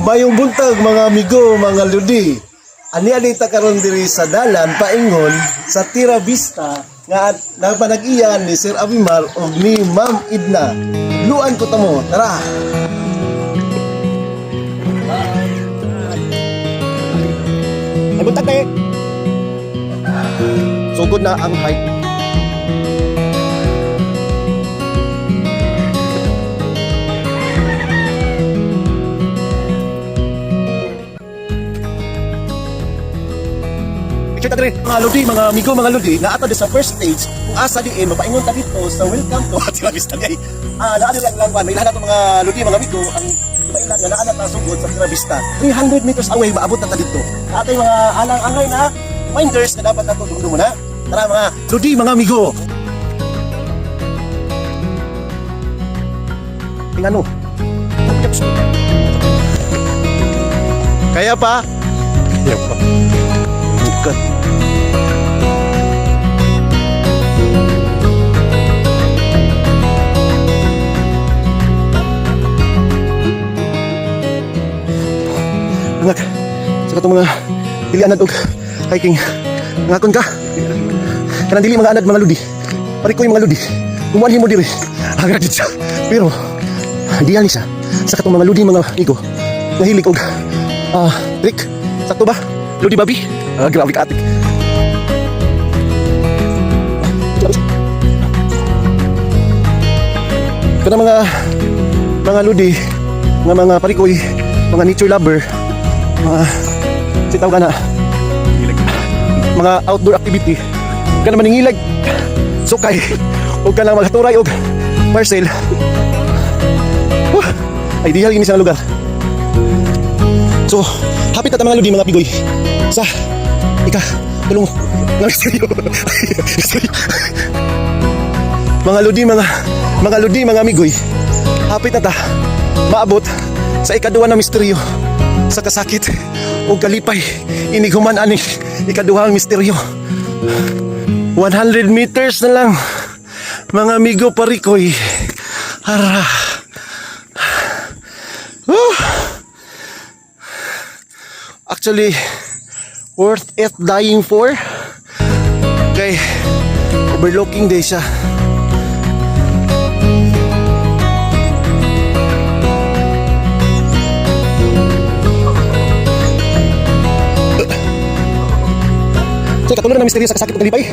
Mayong buntag mga amigo, mga ludi. Ani ta karon diri sa dalan paingon sa Tira Vista nga napanag-iyan ni Sir Abimar ug ni Ma'am Edna. Luan ko tamo, tara. Ay buntag kay. Sugod na ang hike. Kita diri mga lodi, mga amigo, mga lodi, na ato sa first stage, kung asa diin mapaingon ta dito sa welcome to Tira Vista day. Naano lang may lahat ng mga lodi, mga amigo, ang mailan nga naana ta sugod sa Tira Vista. 300 meters away maabot na ta dito. Atay mga alang-angay na minders na dapat nato dumo na. Tara mga lodi, mga amigo. Tingano. Kaya pa? Kaya pa. Bukan. Anak, sa katong mga dili anad og hiking. Ngakon ka. Kanang dili mga anad mga ludi. Pare ko yung mga ludi. Umuanhin mo diri. Agad siya. Pero di ali siya. Sa katong mga ludi mga amigo. Nahilig og trick. Sakto ba? Ludi babi. Grabe ka atik. Kanang mga ludi, mga parikoy, mga nature lover, mga sitaw ka na, mga outdoor activity, ka naman nangilag, sukay, o ka lang maghaturay o parcel. Ideal yun sa lugar. So, hapit na mga ludi, mga pigoy, sa tulong mga ludi, mga amigoy, hapit na ta maabot sa ikaduha na misteryo sa kasakit o kalipay inighuman ani ikaduhang misteryo. 100 meters na lang mga amigo parikoy. Ara. Actually worth it dying for. Okay, overlooking day siya. So, katulad ng misteryo sa kasakit ng kalipay,